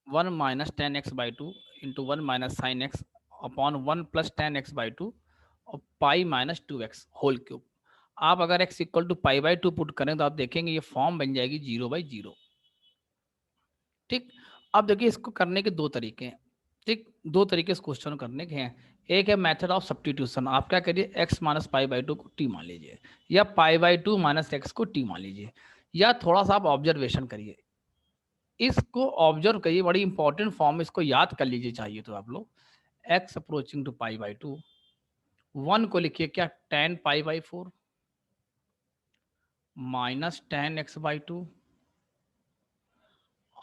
1 minus ten x by two into 1 minus sine x upon 1 plus ten x by two और pi minus two x whole cube. आप अगर x equal to pi by two put करें तो आप देखेंगे ये form बन जाएगी 0/0। ठीक। अब देखिए इसको करने के दो तरीके हैं। ठीक, दो तरीके से क्वेश्चन करने के हैं। एक है मेथड ऑफ सब्स्टिट्यूशन। आप क्या करिए, x minus pi by two को टी मान लीजिए, या पाई बाई टू माइनस एक्स को टी मान लीजिए, या थोड़ा सा आप ऑब्जर्वेशन करिए, इसको ऑब्जर्व करिए, बड़ी इंपॉर्टेंट फॉर्म, इसको याद कर लीजिए चाहिए तो आप लोग। X approaching to pi by two, one को लिखिए क्या, tan pi by four minus ten x by two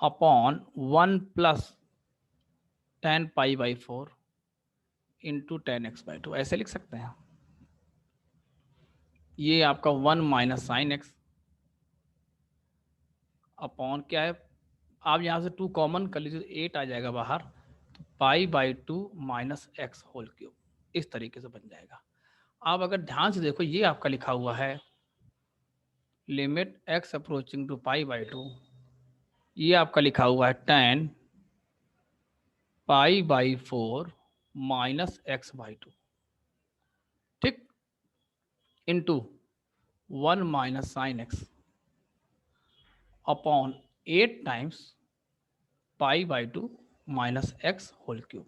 upon one plus tan pi by four into tan x by two, ऐसे लिख सकते हैं। ये आपका one minus sine x upon क्या है, आप यहाँ से टू कॉमन कर लीजिए, एट आ जाएगा बाहर, तो pi by two minus x whole cube, इस तरीके से बन जाएगा। आप अगर ध्यान से देखो, ये आपका लिखा हुआ है limit x approaching to pi by two, ये आपका लिखा हुआ है ten pi by four minus x by two, ठीक, into one minus sine x upon eight times pi by two minus x whole cube.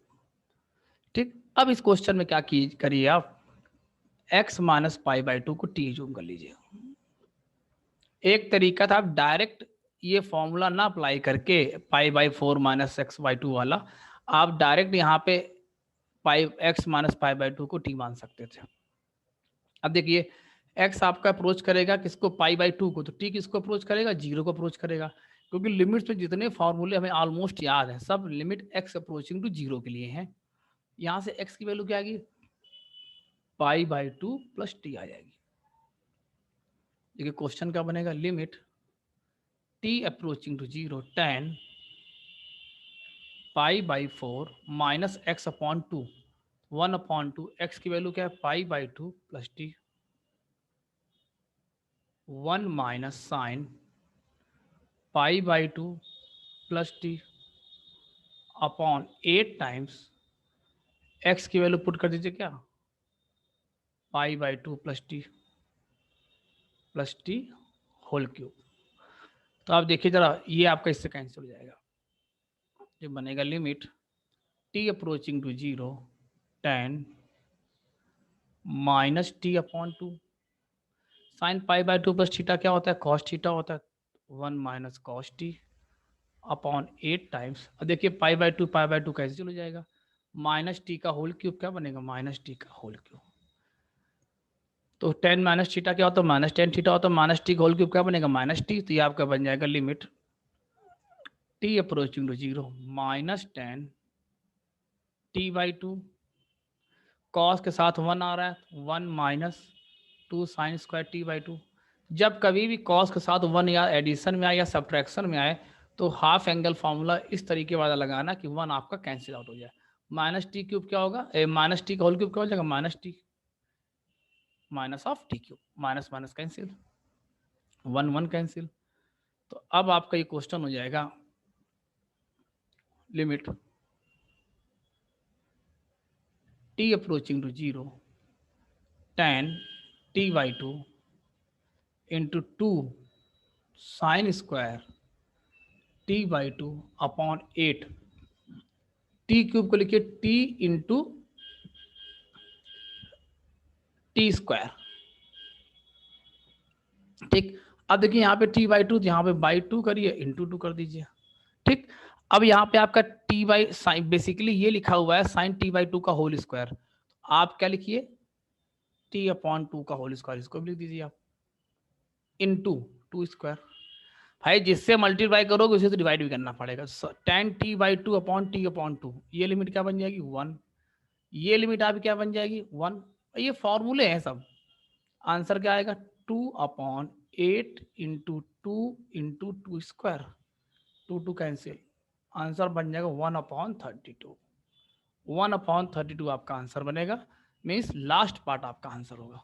ठीक, अब इस क्वेश्चन में क्या करिए आप, x minus pi by two को टी जूम कर लीजिए। एक तरीका था, आप डायरेक्ट ये फॉर्मूला ना अप्लाई करके pi by four minus x by two वाला, आप डायरेक्ट यहाँ पे pi x minus pi by two को टी मान सकते थे। अब देखिए x आपका अप्रोच करेगा किसको, पाई बाई टू को, तो t किसको अप्रोच करेगा, जीरो को अप्रोच करेगा। क्योंकि लिमिट्स में जितने फॉर्मूले हमें ऑलमोस्ट याद हैं, सब limit x approaching to zero के लिए हैं। यहाँ से x की वैल्यू क्या आएगी, pi by two plus t आ जाएगी। देखिए क्वेश्चन क्या बनेगा, limit t approaching to zero ten pi by four minus x upon two, one upon two, x की वैल्यू क्या है, pi by two plus t, one minus sine pi by two plus t upon eight times, x की value put कर दीजिए क्या, pi by two plus t whole cube. तो आप देखिए जरा, ये आपका इससे कैंसिल हो जाएगा, जो बनेगा limit T approaching to zero tan minus t upon two, sine pi by two plus theta क्या होता है, कॉस थीटा होता है, one minus cos t upon eight times. अब देखिए पाई बाई टू कैसे चल जाएगा, माइनस टी का होल क्यूब क्या बनेगा, माइनस टी का होल क्यूब। तो टेन माइनस थीटा क्या होता है, माइनस टेन थीटा होता है, माइनस टी का होल क्यूब क्या बनेगा, माइनस टी। तो ये आपका बन जाएगा limit T approaching to zero minus ten T by two, cos के साथ वन आ रहा है, one minus two sine square T by two. जब कभी भी कॉस के साथ वन या एडिशन में आए या सब्ट्रैक्शन में आए, तो हाफ एंगल फॉर्मूला इस तरीके वाला लगाना कि वन आपका कैंसिल आउट हो जाए। माइनस टी क्यूब क्या होगा, माइनस टी का होल क्यूब क्या हो जाएगा, minus T minus of T cube, minus minus cancel, one one cancel. तो अब आपका ये क्वेश्चन हो जाएगा limit T approaching to zero ten T by two into two sine square T by two upon eight, T cube को लिखिए T into T square. ठीक, अब देखिए यहाँ पे टी बाई टू, यहाँ पे बाई टू करिए, इंटू टू कर दीजिए। ठीक, अब यहाँ पे आपका टी बाई साइन, बेसिकली ये लिखा हुआ है साइन टी बाई टू का होल स्क्वायर, आप क्या लिखिए, टी अपॉन टू का होल स्क्वायर, इसको भी लिख दीजिए आप, इंटू टू स्क्वायर। भाई जिससे मल्टीप्लाई करोगे उसे तो डिवाइड भी करना पड़ेगा। Ten T by two upon T upon to, ये लिमिट क्या बन जाएगी, वन। ये लिमिट आप क्या बन जाएगी, वन। ये फॉर्मूले हैं सब। आंसर क्या आएगा, two upon eight into two square, two two cancel, answer बन जाएगा one upon thirty two. One upon thirty two आपका आंसर बनेगा, मीन्स लास्ट पार्ट आपका आंसर होगा।